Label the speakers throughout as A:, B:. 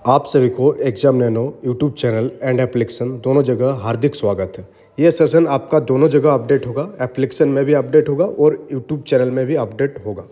A: आप सभी को exam nano YouTube channel and application दोनों जगह हार्दिक स्वागत है। ये सेशन आपका दोनों जगह अपडेट होगा, एप्लीकेशन में भी अपडेट होगा और यूट्यूब चैनल में भी अपडेट होगा।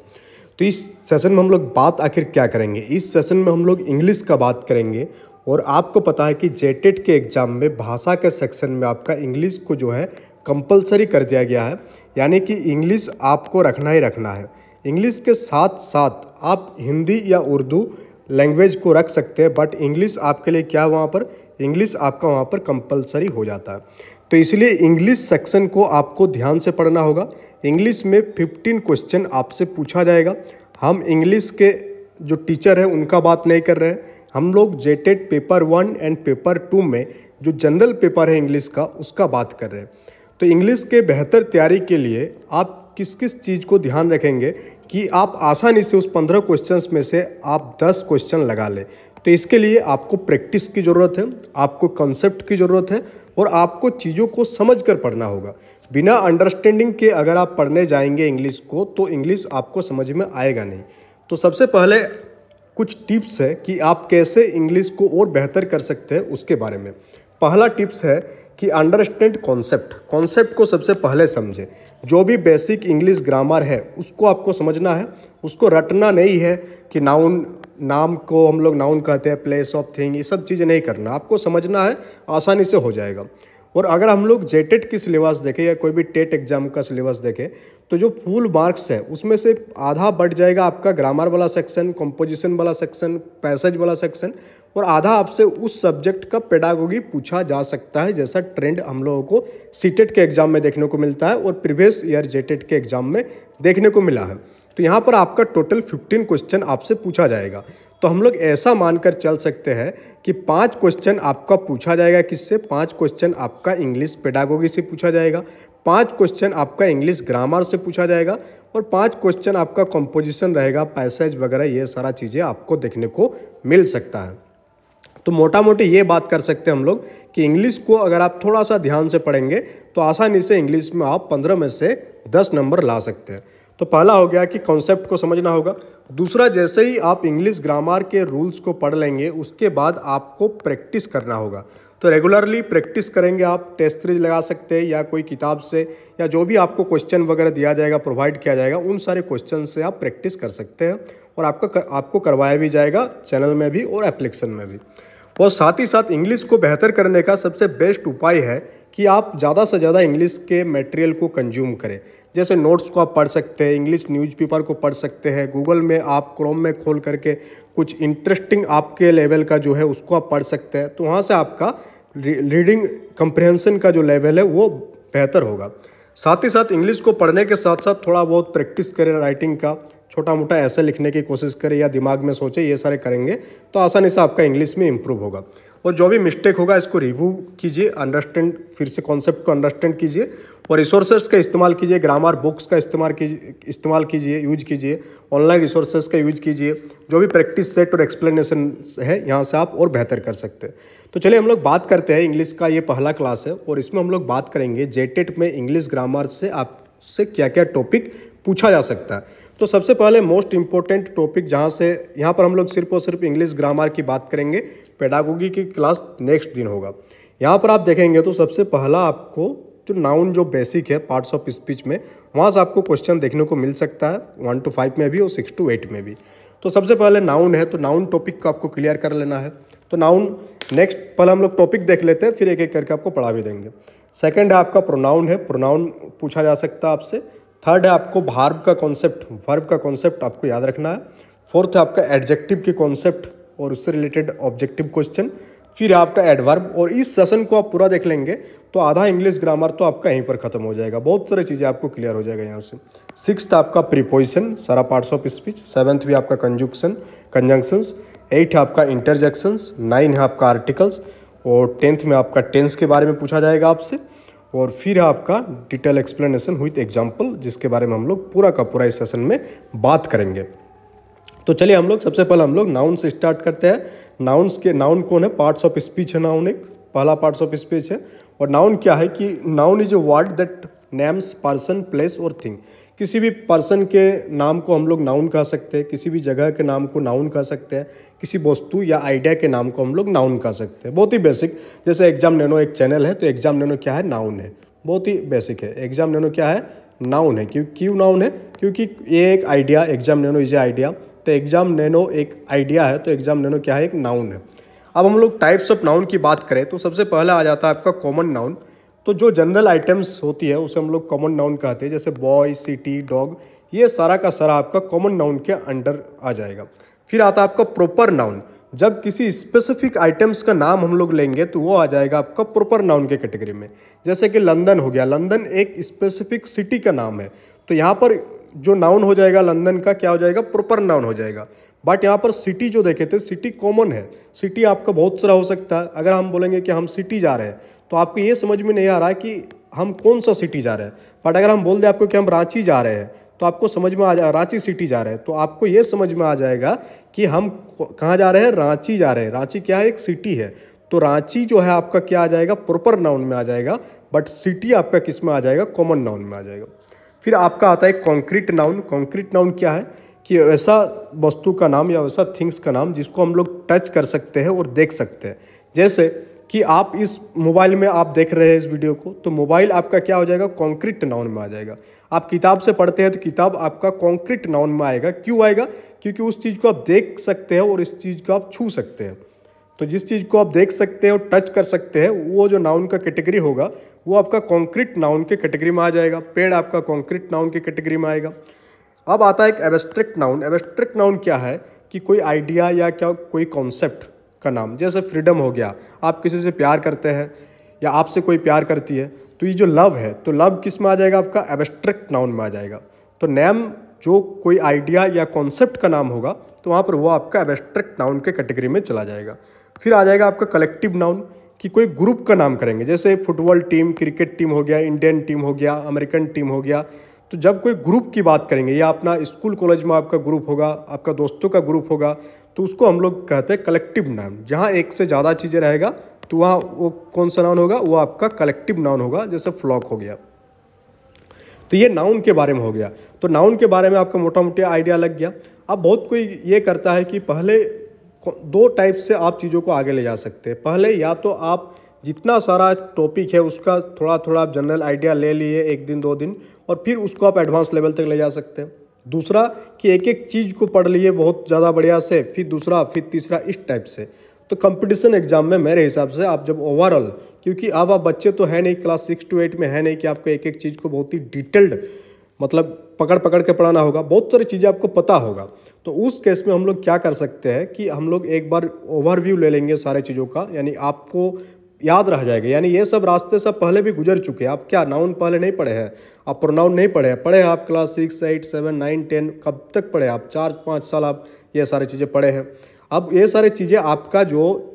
A: तो इस सेशन में हम लोग बात आखिर क्या करेंगे? इस सेशन में हम लोग इंग्लिश का बात करेंगे। और आपको पता है कि जेटेट के एग्ज़ाम में भाषा के सेक्शन में आपका इंग्लिश को जो है कंपलसरी कर दिया गया है, यानी कि इंग्लिश आपको रखना ही रखना है। इंग्लिश के साथ साथ आप हिंदी या उर्दू लैंग्वेज को रख सकते हैं, बट इंग्लिश आपके लिए क्या वहाँ पर इंग्लिश आपका वहाँ पर कंपलसरी हो जाता है। तो इसलिए इंग्लिश सेक्शन को आपको ध्यान से पढ़ना होगा। इंग्लिश में 15 क्वेश्चन आपसे पूछा जाएगा। हम इंग्लिश के जो टीचर हैं उनका बात नहीं कर रहे हैं, हम लोग जेटेट पेपर 1 एंड पेपर 2 में जो जनरल पेपर है इंग्लिश का उसका बात कर रहे हैं। तो इंग्लिश के बेहतर तैयारी के लिए आप किस किस चीज़ को ध्यान रखेंगे कि आप आसानी से उस 15 क्वेश्चंस में से आप 10 क्वेश्चन लगा लें। तो इसके लिए आपको प्रैक्टिस की ज़रूरत है, आपको कंसेप्ट की ज़रूरत है और आपको चीज़ों को समझ कर पढ़ना होगा। बिना अंडरस्टैंडिंग के अगर आप पढ़ने जाएंगे इंग्लिश को तो इंग्लिश आपको समझ में आएगा नहीं। तो सबसे पहले कुछ टिप्स है कि आप कैसे इंग्लिश को और बेहतर कर सकते हैं उसके बारे में। पहला टिप्स है कि अंडरस्टैंड कॉन्सेप्ट को सबसे पहले समझे। जो भी बेसिक इंग्लिश ग्रामर है उसको आपको समझना है, उसको रटना नहीं है कि नाम को हम लोग नाउन कहते हैं, प्लेस ऑफ थिंग, ये सब चीज़ें नहीं करना, आपको समझना है, आसानी से हो जाएगा। और अगर हम लोग जेटेट की सिलेबस देखें या कोई भी टेट एग्जाम का सिलेबस देखें तो जो फुल मार्क्स है उसमें से आधा बढ़ जाएगा आपका ग्रामर वाला सेक्शन, कंपोजिशन वाला सेक्शन, पैसेज वाला सेक्शन, और आधा आपसे उस सब्जेक्ट का पेडागोगी पूछा जा सकता है, जैसा ट्रेंड हम लोगों को सीटेट के एग्जाम में देखने को मिलता है और प्रीवियस ईयर जेटेट के एग्जाम में देखने को मिला है। तो यहाँ पर आपका टोटल 15 क्वेश्चन आपसे पूछा जाएगा। तो हम लोग ऐसा मानकर चल सकते हैं कि 5 क्वेश्चन आपका पूछा जाएगा। किससे? 5 क्वेश्चन आपका इंग्लिश पेडागोगी से पूछा जाएगा, 5 क्वेश्चन आपका इंग्लिश ग्रामर से पूछा जाएगा और 5 क्वेश्चन आपका कंपोजिशन रहेगा, पैसेज वगैरह, ये सारा चीज़ें आपको देखने को मिल सकता है। तो मोटा मोटी ये बात कर सकते हैं हम लोग कि इंग्लिश को अगर आप थोड़ा सा ध्यान से पढ़ेंगे तो आसानी से इंग्लिश में आप 15 में से 10 नंबर ला सकते हैं। तो पहला हो गया कि कॉन्सेप्ट को समझना होगा। दूसरा, जैसे ही आप इंग्लिश ग्रामर के रूल्स को पढ़ लेंगे उसके बाद आपको प्रैक्टिस करना होगा। तो रेगुलरली प्रैक्टिस करेंगे आप, टेस्ट सीरीज लगा सकते हैं या कोई किताब से या जो भी आपको क्वेश्चन वगैरह दिया जाएगा, प्रोवाइड किया जाएगा, उन सारे क्वेश्चन से आप प्रैक्टिस कर सकते हैं और आपको करवाया भी जाएगा चैनल में भी और एप्लीकेशन में भी। और साथ ही साथ इंग्लिश को बेहतर करने का सबसे बेस्ट उपाय है कि आप ज़्यादा से ज़्यादा इंग्लिश के मटेरियल को कंज्यूम करें। जैसे नोट्स को आप पढ़ सकते हैं, इंग्लिश न्यूज़पेपर को पढ़ सकते हैं, गूगल में आप क्रोम में खोल करके कुछ इंटरेस्टिंग आपके लेवल का जो है उसको आप पढ़ सकते हैं। तो वहाँ से आपका रीडिंग कंप्रहेंशन का जो लेवल है वो बेहतर होगा। साथ ही साथ इंग्लिश को पढ़ने के साथ साथ थोड़ा बहुत प्रैक्टिस करें, राइटिंग का छोटा मोटा ऐसे लिखने की कोशिश करें या दिमाग में सोचें, ये सारे करेंगे तो आसानी से आपका इंग्लिश में इम्प्रूव होगा। और जो भी मिस्टेक होगा इसको रिव्यू कीजिए, अंडरस्टैंड, फिर से कॉन्सेप्ट को अंडरस्टैंड कीजिए और रिसोर्सेज का इस्तेमाल कीजिए, ग्रामर बुक्स का इस्तेमाल कीजिए, यूज कीजिए, ऑनलाइन रिसोर्सेज का यूज कीजिए। जो भी प्रैक्टिस सेट और एक्सप्लेनेशन है यहाँ से आप और बेहतर कर सकते हैं। तो चलिए हम लोग बात करते हैं। इंग्लिश का ये पहला क्लास है और इसमें हम लोग बात करेंगे जेटेट में इंग्लिश ग्रामर से आपसे क्या क्या टॉपिक पूछा जा सकता है। तो सबसे पहले मोस्ट इंपॉर्टेंट टॉपिक जहाँ से यहाँ पर हम लोग सिर्फ और सिर्फ इंग्लिश ग्रामर की बात करेंगे, पेडागोगी की क्लास नेक्स्ट दिन होगा। यहाँ पर आप देखेंगे तो सबसे पहला आपको जो नाउन जो बेसिक है पार्ट्स ऑफ स्पीच में, वहाँ से आपको क्वेश्चन देखने को मिल सकता है 1 to 5 में भी और 6 to 8 में भी। तो सबसे पहले नाउन है, तो नाउन टॉपिक को आपको क्लियर कर लेना है। तो नाउन नेक्स्ट पहले हम लोग टॉपिक देख लेते हैं, फिर एक एक करके आपको पढ़ा भी देंगे। सेकंड है आपका प्रोनाउन है, प्रोनाउन पूछा जा सकता है आपसे। थर्ड है आपको वर्ब का कॉन्सेप्ट आपको याद रखना है। फोर्थ है आपका एडजेक्टिव की कॉन्सेप्ट और उससे रिलेटेड ऑब्जेक्टिव क्वेश्चन। फिर आपका एडवर्ब, और इस सेशन को आप पूरा देख लेंगे तो आधा इंग्लिश ग्रामर तो आपका यहीं पर खत्म हो जाएगा, बहुत सारी चीज़ें आपको क्लियर हो जाएगा यहाँ से। 6th आपका प्रीपोजिशन, सारा पार्ट्स ऑफ स्पीच। 7th भी आपका कंजंक्शंस। 8 है आपका इंटरजेक्शंस। 9 है आपका आर्टिकल्स और 10th में आपका टेंस के बारे में पूछा जाएगा आपसे। और फिर है आपका डिटेल एक्सप्लेनेशन विथ एग्जाम्पल, जिसके बारे में हम लोग पूरा का पूरा इस सेशन में बात करेंगे। तो चलिए हम लोग सबसे पहले हम लोग नाउन से स्टार्ट करते हैं। नाउन कौन है? पार्ट्स ऑफ स्पीच है नाउन, एक पहला पार्ट्स ऑफ स्पीच है। और नाउन क्या है कि noun is a word that names person, place और थिंग। किसी भी पर्सन के नाम को हम लोग नाउन कह सकते हैं, किसी भी जगह के नाम को नाउन कह सकते हैं, किसी वस्तु या आइडिया के नाम को हम लोग नाउन कह सकते हैं। बहुत ही बेसिक, जैसे एग्जाम नैनो एक चैनल है, तो एग्जाम नैनो क्या है, नाउन है। बहुत ही बेसिक है। एग्जाम नैनो क्या है, नाउन है। क्यों नाउन है, क्योंकि ये एक idea, exam nano is a idea, तो एग्जाम नैनो एक आइडिया है, तो एग्जाम नैनो क्या है, एक नाउन है। अब हम लोग टाइप्स ऑफ नाउन की बात करें तो सबसे पहला आ जाता है आपका कॉमन नाउन। तो जो जनरल आइटम्स होती है उसे हम लोग कॉमन नाउन कहते हैं, जैसे बॉय, सिटी, डॉग, ये सारा का सारा आपका कॉमन नाउन के अंडर आ जाएगा। फिर आता है आपका प्रॉपर नाउन। जब किसी स्पेसिफिक आइटम्स का नाम हम लोग लेंगे तो वो आ जाएगा आपका प्रॉपर नाउन के कैटेगरी में। जैसे कि लंदन हो गया, लंदन एक स्पेसिफिक सिटी का नाम है, तो यहाँ पर जो नाउन हो जाएगा लंदन का क्या हो जाएगा, प्रॉपर नाउन हो जाएगा। बट यहाँ पर सिटी जो देखे थे, सिटी कॉमन है। सिटी आपका बहुत सारा हो सकता है। अगर हम बोलेंगे कि हम सिटी जा रहे हैं तो आपको ये समझ में नहीं आ रहा है कि हम कौन सा सिटी जा रहे हैं। बट अगर हम बोल दें आपको कि हम रांची जा रहे हैं तो आपको समझ में आ जाए, रांची सिटी जा रहे हैं, तो आपको ये समझ में आ जाएगा कि हम कहाँ जा रहे हैं, रांची जा रहे हैं। रांची क्या है, एक सिटी है, तो रांची जो है आपका क्या आ जाएगा, प्रॉपर नाउन में आ जाएगा। बट सिटी आपका किस में आ जाएगा, कॉमन नाउन में आ जाएगा। फिर आपका आता है कॉन्क्रीट नाउन। कॉन्क्रीट नाउन क्या है कि ऐसा वस्तु का नाम या वैसा थिंग्स का नाम जिसको हम लोग टच कर सकते हैं और देख सकते हैं। जैसे कि आप इस मोबाइल में आप देख रहे हैं इस वीडियो को, तो मोबाइल आपका क्या हो जाएगा, कॉन्क्रीट नाउन में आ जाएगा। आप किताब से पढ़ते हैं तो किताब आपका कॉन्क्रीट नाउन में आएगा। क्यों आएगा, क्योंकि उस चीज़ को आप देख सकते हैं और इस चीज़ को आप छू सकते हैं। तो जिस चीज़ को आप देख सकते हैं और टच कर सकते हैं, वो जो नाउन का कैटेगरी होगा वो आपका कॉन्क्रीट नाउन के कैटेगरी में आ जाएगा। पेड़ आपका कॉन्क्रीट नाउन के कैटेगरी में आएगा। अब आता है एक एब्स्ट्रैक्ट नाउन। एब्स्ट्रैक्ट नाउन क्या है कि कोई आइडिया या क्या कोई कॉन्सेप्ट का नाम। जैसे फ्रीडम हो गया, आप किसी से प्यार करते हैं या आपसे कोई प्यार करती है, तो ये जो लव है, तो लव किस में आ जाएगा, आपका एब्स्ट्रैक्ट नाउन में आ जाएगा। तो नेम जो कोई आइडिया या कॉन्सेप्ट का नाम होगा तो वहाँ पर वो आपका एब्स्ट्रैक्ट नाउन के कैटेगरी में चला जाएगा। फिर आ जाएगा आपका कलेक्टिव नाउन कि कोई ग्रुप का नाम करेंगे। जैसे फुटबॉल टीम, क्रिकेट टीम हो गया, इंडियन टीम हो गया, अमेरिकन टीम हो गया। तो जब कोई ग्रुप की बात करेंगे या अपना स्कूल कॉलेज में आपका ग्रुप होगा, आपका दोस्तों का ग्रुप होगा, तो उसको हम लोग कहते हैं कलेक्टिव नाउन। जहाँ एक से ज़्यादा चीज़ें रहेगा तो वहाँ वो कौन सा नाउन होगा, वो आपका कलेक्टिव नाउन होगा। जैसे फ्लॉक हो गया। तो ये नाउन के बारे में हो गया। तो नाउन के बारे में आपका मोटा मोटा आइडिया लग गया। अब बहुत कोई ये करता है कि पहले दो टाइप से आप चीज़ों को आगे ले जा सकते हैं। पहले या तो आप जितना सारा टॉपिक है उसका थोड़ा थोड़ा आप जनरल आइडिया ले लिए 1 दिन 2 दिन, और फिर उसको आप एडवांस लेवल तक ले जा सकते हैं। दूसरा कि एक एक चीज़ को पढ़ लिए बहुत ज़्यादा बढ़िया से, फिर दूसरा, फिर तीसरा, इस टाइप से। तो कंपटीशन एग्जाम में मेरे हिसाब से आप जब ओवरऑल, क्योंकि अब आप बच्चे तो है नहीं, क्लास 6 to 8 में है नहीं कि आपको एक एक चीज़ को बहुत ही डिटेल्ड मतलब पकड़ पकड़ के पढ़ाना होगा, बहुत सारी चीज़ें आपको पता होगा। तो उस केस में हम लोग क्या कर सकते हैं कि हम लोग एक बार ओवरव्यू ले लेंगे सारे चीज़ों का, यानी आपको याद रह जाएगा। यानी ये सब रास्ते सब पहले भी गुजर चुके हैं। आप क्या नाउन पहले नहीं पढ़े हैं, आप प्रोनाउन नहीं पढ़े हैं, पढ़े हैं आप क्लास 6, 8, 7, 9, 10, कब तक पढ़े आप, 4-5 साल आप ये सारी चीज़ें पढ़े हैं। अब ये सारी चीज़ें आपका जो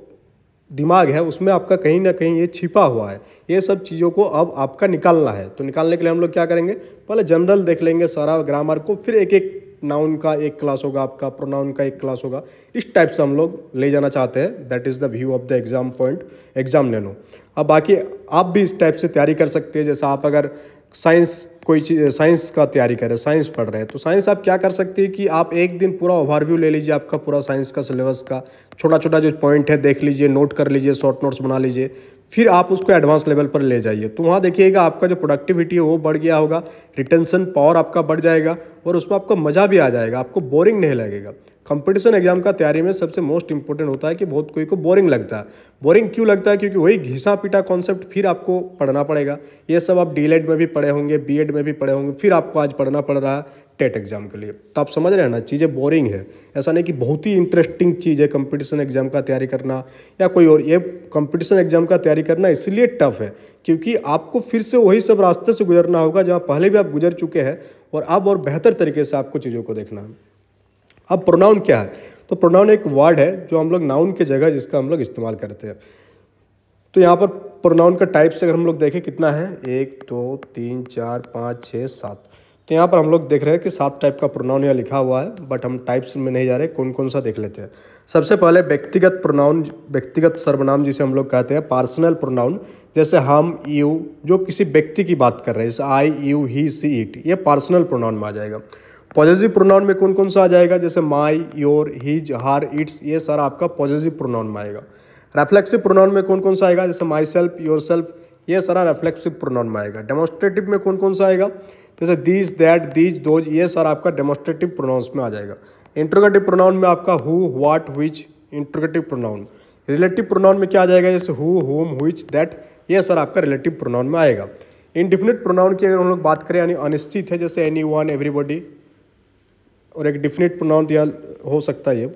A: दिमाग है उसमें आपका कहीं ना कहीं ये छिपा हुआ है। ये सब चीज़ों को अब आपका निकालना है। तो निकालने के लिए हम लोग क्या करेंगे, पहले जनरल देख लेंगे सारा ग्रामर को, फिर एक एक नाउन का एक क्लास होगा, आपका प्रोनाउन का एक क्लास होगा। इस टाइप से हम लोग ले जाना चाहते हैं। That is the view of the exam point, exam nano. अब बाकी आप भी इस टाइप से तैयारी कर सकते हैं। जैसे आप अगर साइंस कोई चीज़ साइंस का तैयारी कर रहे हैं, साइंस पढ़ रहे हैं, तो साइंस आप क्या कर सकते हैं कि आप एक दिन पूरा ओवरव्यू ले लीजिए आपका पूरा साइंस का सिलेबस का, छोटा छोटा जो पॉइंट है देख लीजिए, नोट कर लीजिए, शॉर्ट नोट्स बना लीजिए, फिर आप उसको एडवांस लेवल पर ले जाइए। तो वहाँ देखिएगा आपका जो प्रोडक्टिविटी है वो बढ़ गया होगा, रिटेंशन पावर आपका बढ़ जाएगा और उसमें आपको मज़ा भी आ जाएगा, आपको बोरिंग नहीं लगेगा। कंपटीशन एग्जाम का तैयारी में सबसे मोस्ट इंपॉर्टेंट होता है कि बहुत कोई को बोरिंग लगता है। बोरिंग क्यों लगता है, क्योंकि वही घिसा पीटा कॉन्सेप्ट फिर आपको पढ़ना पड़ेगा। ये सब आप डीएलएड में भी पढ़े होंगे, बीएड में भी पढ़े होंगे, फिर आपको आज पढ़ना पड़ रहा है टेट एग्जाम के लिए। तो आप समझ रहे हैं ना, चीज़ें बोरिंग है। ऐसा नहीं कि बहुत ही इंटरेस्टिंग चीज़ है कंपटीशन एग्जाम का तैयारी करना या कोई और। ये कंपटीशन एग्जाम का तैयारी करना इसलिए टफ है क्योंकि आपको फिर से वही सब रास्ते से गुजरना होगा जहाँ पहले भी आप गुजर चुके हैं, और अब और बेहतर तरीके से आपको चीज़ों को देखना है। अब प्रोनाउन क्या है, तो प्रोनाउन एक वर्ड है जो हम लोग नाउन की जगह जिसका हम लोग इस्तेमाल करते हैं। तो यहाँ पर प्रोनाउन का टाइप्स अगर हम लोग देखें कितना है, 1 2 3 4 5 6 7। तो यहाँ पर हम लोग देख रहे हैं कि 7 टाइप का प्रोनाउन यहाँ लिखा हुआ है, बट हम टाइप्स में नहीं जा रहे, कौन कौन सा देख लेते हैं। सबसे पहले व्यक्तिगत प्रोनाउन, व्यक्तिगत सर्वनाम जिसे हम लोग कहते हैं, पर्सनल प्रोनाउन, जैसे हम, यू, जो किसी व्यक्ति की बात कर रहे हैं, जैसे आई, यू, ही, सी, इट, ये पर्सनल प्रोनाउन में आ जाएगा। पॉजेसिव प्रोनाउन में कौन कौन सा आ जाएगा, जैसे माई, योर, हिज, हर, इट्स, ये सारा आपका पॉजेसिव प्रोनाउन में आएगा। रेफ्लेक्सिव प्रोनाउन में कौन कौन सा आएगा, जैसे माई सेल्फ, योर सेल्फ, ये सारा रेफ्लेक्सिव प्रोनाउन में आएगा। डेमोस्ट्रेटिव में कौन कौन सा आएगा, जैसे दिस, दैट, दीज, दोज, ये सारा आपका डेमोस्ट्रेटिव प्रोनाउंस में आ जाएगा। इंट्रोगेटिव प्रोनाउन में आपका who, what, which, interrogative pronoun. Relative pronoun में क्या आ जाएगा, जैसे हु, होम, व्हिच, दैट, ये सारा आपका रिलेटिव प्रोनाउन में आएगा। इनडिफिनिट प्रोनाउन की अगर हम लोग बात करें, यानी अनिश्चित है, जैसे एनी वन, एवरीबॉडी, और एक डिफिनिट प्रोनाउन दिया हो सकता है ये।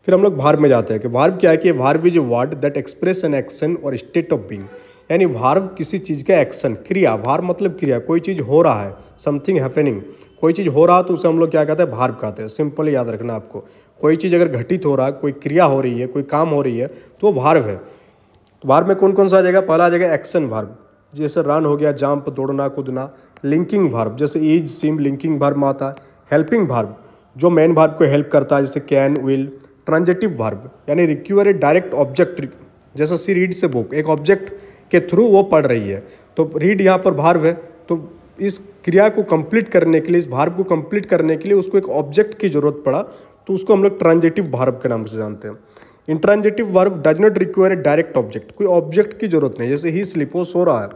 A: फिर हम लोग भार्ब में जाते हैं कि भार्ब क्या है, कि verb is a word that express an action और स्टेट ऑफ बीइंग, यानी भार्ब किसी चीज़ का एक्शन, क्रिया, भार्ब मतलब क्रिया, कोई चीज़ हो रहा है, समथिंग हैपनिंग, कोई चीज़ हो रहा है तो उसे हम लोग क्या कहते हैं, भार्ब कहते हैं। सिंपल याद रखना आपको, कोई चीज़ अगर घटित हो रहा है, कोई क्रिया हो रही है, कोई काम हो रही है, तो वो भार्ब है। तो भार्ब में कौन कौन सा आ जाएगा, पहला आ जाएगा एक्शन भार्ब, जैसे रन हो गया, जंप, दौड़ना, कूदना। लिंकिंग भार्ब, जैसे इज, सिम, लिंकिंग भार्ब में आता है। हेल्पिंग भार्ब, जो मेन भार्ब को हेल्प करता है, जैसे कैन, विल। ट्रांजिटिव भार्ब, यानी रिक्वायर ए डायरेक्ट ऑब्जेक्ट, जैसे सी रीड से बुक, एक ऑब्जेक्ट के थ्रू वो पढ़ रही है, तो रीड यहाँ पर भार्ब है, तो इस क्रिया को कंप्लीट करने के लिए, इस भार्ब को कंप्लीट करने के लिए उसको एक ऑब्जेक्ट की जरूरत पड़ा, तो उसको हम लोग ट्रांजिटिव भार्ब के नाम से जानते हैं। Intransitive verb does not require a direct object, कोई ऑब्जेक्ट की जरूरत नहीं, जैसे ही स्लीप, वो सो रहा है,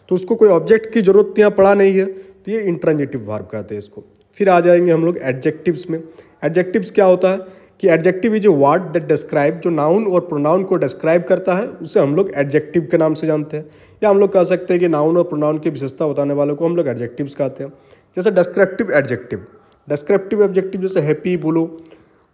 A: तो उसको कोई ऑब्जेक्ट की जरूरत यहाँ पड़ा नहीं है, तो ये इंट्रांजिटिव वर्ब कहते हैं इसको। फिर आ जाएंगे हम लोग एडजेक्टिव्स में। एडजेक्टिव्स क्या होता है, कि adjective is a word that describe, जो नाउन और प्रोनाउन को डिस्क्राइब करता है, उसे हम लोग एडजेक्टिव के नाम से जानते हैं। या हम लोग कह सकते हैं कि नाउन और प्रोनाउन की विशेषता बताने वालों को हम लोग एडजेक्टिव्स कहते हैं। जैसे डिस्क्रिप्टिव एडजेक्टिव, डिस्क्रिप्टिव एडजेक्टिव जैसे हैप्पी, ब्लू।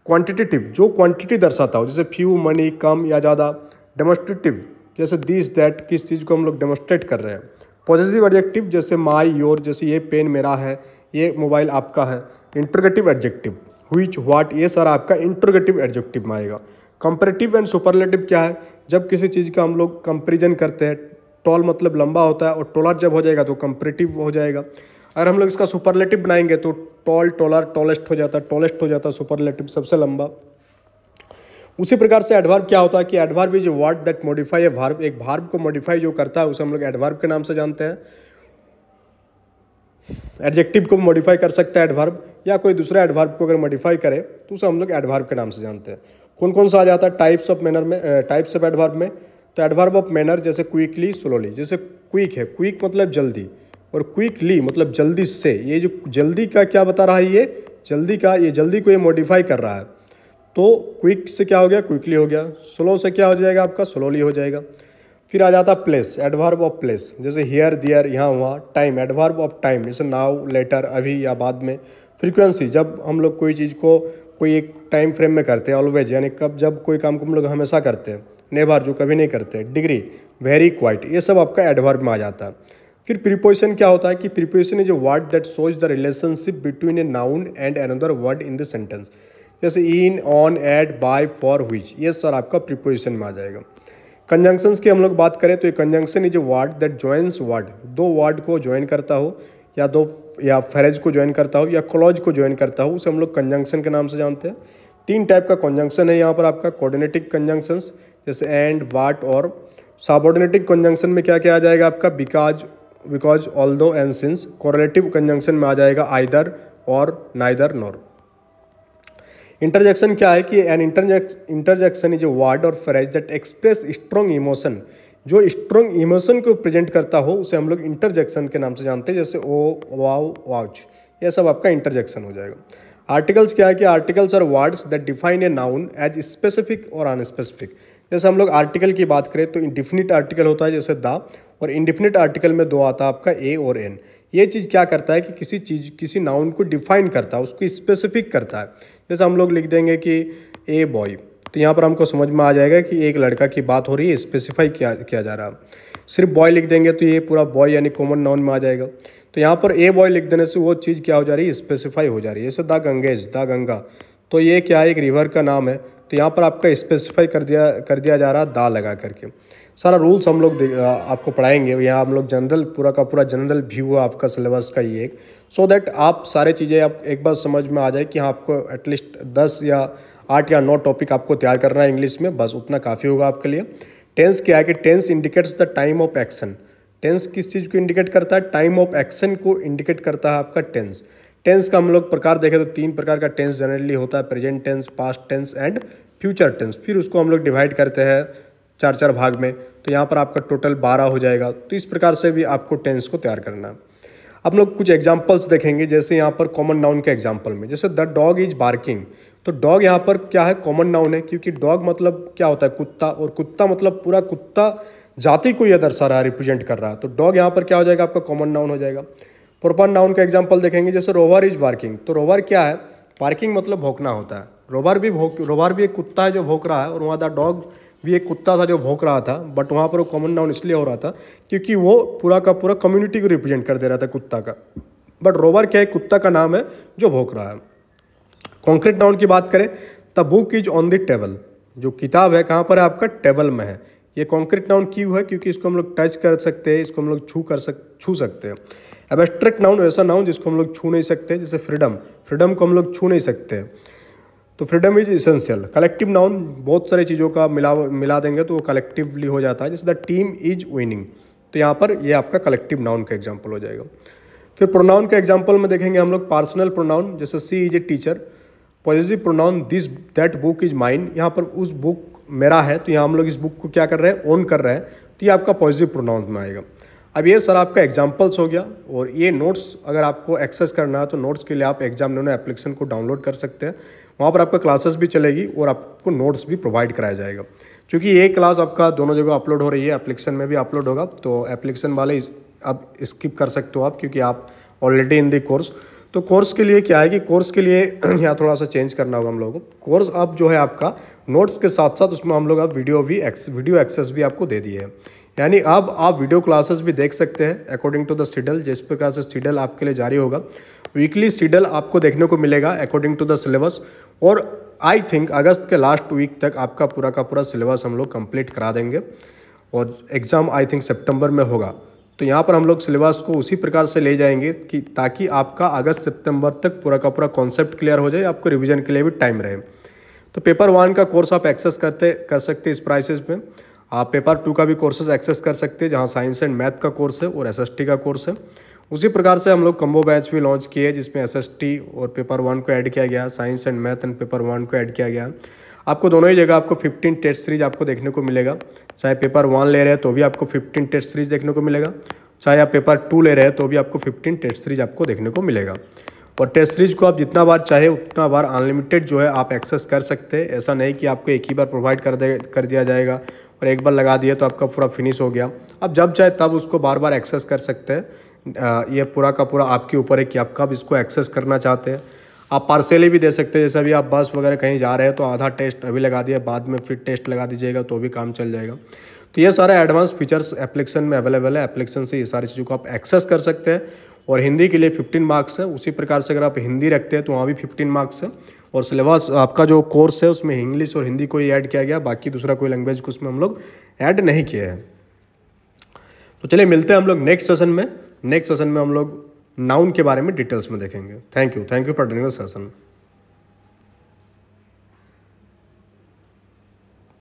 A: क्वांटिटेटिव, जो क्वांटिटी दर्शाता हो, जैसे फ्यू, मनी, कम या ज़्यादा। डेमोस्ट्रेटिव, जैसे दिस, दैट, किस चीज़ को हम लोग डेमोस्ट्रेट कर रहे हैं। पॉजिटिव एडजेक्टिव, जैसे माई, योर, जैसे ये पेन मेरा है, ये मोबाइल आपका है। इंट्रोगेटिव एडजेक्टिव, व्हिच, व्हाट, ये सारा आपका इंट्रोगेटिव एडजेक्टिव में आएगा। कंपैरेटिव एंड सुपरलेटिव क्या है, जब किसी चीज़ का हम लोग कंपेरिजन करते हैं, टॉल मतलब लंबा होता है, और टॉलर जब हो जाएगा तो कंपैरेटिव हो जाएगा। अगर हम लोग इसका सुपरलेटिव बनाएंगे तो टॉल, टॉलर, टॉलेस्ट हो जाता है, टॉलेस्ट हो जाता है, सुपरलेटिव सबसे लंबा। उसी प्रकार से एडवर्ब क्या होता है, कि adverb is a word that modify a verb, एक वर्ब को मॉडिफाई जो करता है उसे हम लोग एडवर्ब के नाम से जानते हैं। एडजेक्टिव को मॉडिफाई कर सकता है एडवर्ब, या कोई दूसरा एडवर्ब को अगर मॉडिफाई करे तो उसे हम लोग एडवर्ब के नाम से जानते हैं। कौन कौन सा आ जाता है टाइप्स ऑफ मैनर में, टाइप्स ऑफ एडवर्ब में, तो एडवर्ब ऑफ मैनर, जैसे क्विकली, स्लोली। जैसे क्विक है, क्विक मतलब जल्दी, और क्विकली मतलब जल्दी से। ये जो जल्दी का क्या बता रहा है, ये जल्दी का, ये जल्दी को ये मॉडिफाई कर रहा है, तो क्विक से क्या हो गया, क्विकली हो गया। स्लो से क्या हो जाएगा आपका, स्लोली हो जाएगा। फिर आ जाता प्लेस, एडवर्ब ऑफ प्लेस, जैसे हियर, दियर, यहाँ हुआ। टाइम, एडवर्ब ऑफ टाइम, जैसे नाउ, लेटर, अभी या बाद में। फ्रीक्वेंसी, जब हम लोग कोई चीज़ को कोई एक टाइम फ्रेम में करते हैं, ऑलवेज, यानी कब, जब कोई काम को हम लोग हमेशा करते हैं। नेवर, जो कभी नहीं करते। डिग्री, वेरी, क्वाइट, ये सब आपका एडवर्ब में आ जाता है। फिर प्रीपोजिशन क्या होता है, कि preposition is a word that shows the relationship between a noun and another word in the sentence, जैसे in, on, at, by, for, which, ये सर आपका प्रीपोजिशन में आ जाएगा। कंजंक्शंस की हम लोग बात करें तो ये conjunction is a word that joins word, दो वर्ड को ज्वाइन करता हो, या फ्रेज को ज्वाइन करता हो, या क्लॉज को ज्वाइन करता हो, उसे हम लोग कंजंक्शन के नाम से जानते हैं। 3 टाइप का कंजंक्शन है यहाँ पर आपका। कोऑर्डिनेटिव कंजंक्शंस, जैसे एंड, वाट, और। सबऑर्डिनेटिव कंजंक्शन में क्या क्या आ जाएगा आपका, because, although and since. Correlative conjunction में आ जाएगा आइदर, और, नाइदर, नॉर। इंटरजेक्शन क्या है, कि an interjection is a word or phrase that express strong emotion, जो स्ट्रॉन्ग इमोशन को प्रेजेंट करता हो उसे हम लोग इंटरजेक्शन के नाम से जानते हैं, जैसे ओ, वाओ, वाउच, ये सब आपका इंटरजेक्शन हो जाएगा। आर्टिकल्स क्या है, कि articles are words that define a noun as specific और अनस्पेसिफिक। जैसे हम लोग आर्टिकल की बात करें तो इंडिफिनिट आर्टिकल होता है, जैसे द, और इंडिफिनिट आर्टिकल में 2 आता है आपका ए और एन। ये चीज़ क्या करता है, कि किसी चीज़, किसी नाउन को डिफाइन करता है, उसको स्पेसिफिक करता है। जैसे हम लोग लिख देंगे कि ए बॉय, तो यहाँ पर हमको समझ में आ जाएगा कि एक लड़का की बात हो रही है, स्पेसिफाई किया जा रहा है। सिर्फ बॉय लिख देंगे तो ये पूरा बॉय यानी कॉमन नाउन में आ जाएगा। तो यहाँ पर ए बॉय लिख देने से वो चीज़ क्या हो जा रही है, स्पेसिफाई हो जा रही है। जैसे द गंगेज, द गंगा, तो ये क्या है, एक रिवर का नाम है, तो यहाँ पर आपका स्पेसिफाई कर दिया जा रहा है दा लगा करके। सारा रूल्स हम लोग आपको पढ़ाएंगे यहाँ, हम लोग जनरल, पूरा का पूरा जनरल व्यू है आपका सिलेबस का ये एक, सो दैट आप सारे चीज़ें आप एक बार समझ में आ जाए कि हाँ आपको एटलीस्ट 10 या 8 या 9 टॉपिक आपको तैयार करना है इंग्लिश में, बस उतना काफ़ी होगा आपके लिए। टेंस क्या है कि tense indicates the time of action. Tense किस चीज़ को इंडिकेट करता है? टाइम ऑफ एक्शन को इंडिकेट करता है आपका टेंस। टेंस का हम लोग प्रकार देखें तो 3 प्रकार का टेंस जनरली होता है, present tense, past tense and future tense. फिर उसको हम लोग डिवाइड करते हैं 4 भाग में, तो यहाँ पर आपका टोटल 12 हो जाएगा। तो इस प्रकार से भी आपको टेंस को तैयार करना है। अब लोग कुछ एग्जाम्पल्स देखेंगे, जैसे यहाँ पर कॉमन नाउन के एग्जाम्पल में, जैसे द डॉग इज बार्किंग। तो डॉग यहाँ पर क्या है? कॉमन नाउन है, क्योंकि डॉग मतलब क्या होता है? कुत्ता, और कुत्ता मतलब पूरा कुत्ता जाति को यह दर्शा रहा है, रिप्रेजेंट कर रहा है। तो डॉग यहाँ पर क्या हो जाएगा? आपका कॉमन नाउन हो जाएगा। प्रोपर नाउन का एग्जाम्पल देखेंगे, जैसे रोवर इज बार्किंग। तो रोवर क्या है? पार्किंग मतलब भौंकना होता है। रोवर भी एक कुत्ता है जो भौंक रहा है, और वहाँ द डॉग भी एक कुत्ता था जो भौंक रहा था, बट वहाँ पर वो कॉमन नाउन इसलिए हो रहा था क्योंकि वो पूरा का पूरा कम्युनिटी को रिप्रेजेंट कर दे रहा था कुत्ता का। बट रोवर क्या है? कुत्ता का नाम है जो भौंक रहा है। कॉन्क्रीट नाउन की बात करें, the book is on the table. जो किताब है कहाँ पर है? आपका टेबल में है। ये कॉन्क्रीट नाउन क्यों है? क्योंकि इसको हम लोग टच कर सकते हैं, इसको हम लोग छू सकते हैं। एब्स्ट्रैक्ट नाउन ऐसा नाउन जिसको हम लोग छू नहीं सकते, जैसे फ्रीडम को हम लोग छू नहीं सकते, तो freedom is essential. Collective noun बहुत सारी चीज़ों का मिला देंगे तो वो कलेक्टिवली हो जाता है, जैसे द टीम इज विनिंग। तो यहाँ पर ये आपका कलेक्टिव नाउन का एग्जाम्पल हो जाएगा। फिर प्रोनाउन के एग्जाम्पल में देखेंगे हम लोग पर्सनल प्रोनाउन, जैसे she is a teacher. Positive pronoun this that book is mine. यहाँ पर उस बुक मेरा है, तो यहाँ हम लोग इस बुक को क्या कर रहे हैं? ओन कर रहे हैं, तो ये आपका पॉजिटिव प्रोनाउन में आएगा। अब ये सर आपका एग्जाम्पल्स हो गया, और ये नोट्स अगर आपको एक्सेस करना है तो नोट्स के लिए आप एग्जाम नैनो एप्लीकेशन को डाउनलोड कर सकते हैं। वहाँ पर आपका क्लासेस भी चलेगी और आपको नोट्स भी प्रोवाइड कराया जाएगा। क्योंकि ये क्लास आपका दोनों जगह अपलोड हो रही है, एप्लीकेशन में भी अपलोड होगा, तो एप्लीकेशन वाले अब स्किप कर सकते हो आप, क्योंकि आप ऑलरेडी इन द कोर्स। तो कोर्स के लिए क्या है कि कोर्स के लिए यहाँ थोड़ा सा चेंज करना होगा हम लोगों को। कोर्स अब जो है आपका नोट्स के साथ साथ उसमें हम लोग अब वीडियो एक्सेस भी आपको दे दिए है। यानी अब आप वीडियो क्लासेस भी देख सकते हैं अकॉर्डिंग टू द शेड्यूल। जिस प्रकार से शेड्यूल आपके लिए जारी होगा, वीकली शेड्यूल आपको देखने को मिलेगा अकॉर्डिंग टू द सिलेबस। और आई थिंक अगस्त के लास्ट वीक तक आपका पूरा का पूरा सिलेबस हम लोग कंप्लीट करा देंगे, और एग्ज़ाम आई थिंक सितंबर में होगा। तो यहाँ पर हम लोग सिलेबस को उसी प्रकार से ले जाएंगे कि ताकि आपका अगस्त सितंबर तक पूरा का पूरा कॉन्सेप्ट क्लियर हो जाए, आपको रिवीजन के लिए भी टाइम रहे। तो पेपर 1 का कोर्स आप एक्सेस कर सकते हैं इस प्राइसेस में। आप पेपर 2 का भी कोर्सेज एक्सेस कर सकते हैं, जहाँ साइंस एंड मैथ का कोर्स है और SST का कोर्स है। उसी प्रकार से हम लोग कम्बो बैच भी लॉन्च किए, जिसमें SST और पेपर 1 को ऐड किया गया, science and math and paper 1 को ऐड किया गया। आपको दोनों ही जगह आपको 15 टेस्ट सीरीज आपको देखने को मिलेगा। चाहे पेपर 1 ले रहे हैं तो भी आपको 15 टेस्ट सीरीज देखने को मिलेगा, चाहे आप पेपर 2 ले रहे हैं तो भी आपको 15 टेस्ट सीरीज आपको देखने को मिलेगा। और टेस्ट सीरीज को आप जितना बार चाहे उतना बार अनलिमिटेड जो है आप एक्सेस कर सकते हैं। ऐसा नहीं कि आपको एक ही बार प्रोवाइड कर दिया जाएगा और एक बार लगा दिया तो आपका पूरा फिनिश हो गया। आप जब चाहे तब उसको बार बार एक्सेस कर सकते हैं। ये पूरा का पूरा आपके ऊपर है कि आप कब इसको एक्सेस करना चाहते हैं। आप पार्सली भी दे सकते हैं, जैसे अभी आप बस वगैरह कहीं जा रहे हैं तो आधा टेस्ट अभी लगा दिया, बाद में फिर टेस्ट लगा दीजिएगा तो भी काम चल जाएगा। तो ये सारे एडवांस फीचर्स एप्लीकेशन में अवेलेबल है। एप्लीकेशन से ये सारी चीज़ों को आप एक्सेस कर सकते हैं। और हिंदी के लिए 15 मार्क्स है, उसी प्रकार से अगर आप हिंदी रखते हैं तो वहाँ भी 15 मार्क्स है। और सिलेबस आपका जो कोर्स है उसमें इंग्लिश और हिंदी को ही ऐड किया गया, बाकी दूसरा कोई लैंग्वेज को उसमें हम लोग ऐड नहीं किए हैं। तो चलिए मिलते हैं हम लोग नेक्स्ट सेशन में। नेक्स्ट सेशन में हम लोग नाउन के बारे में डिटेल्स में देखेंगे। Thank you for doing the session.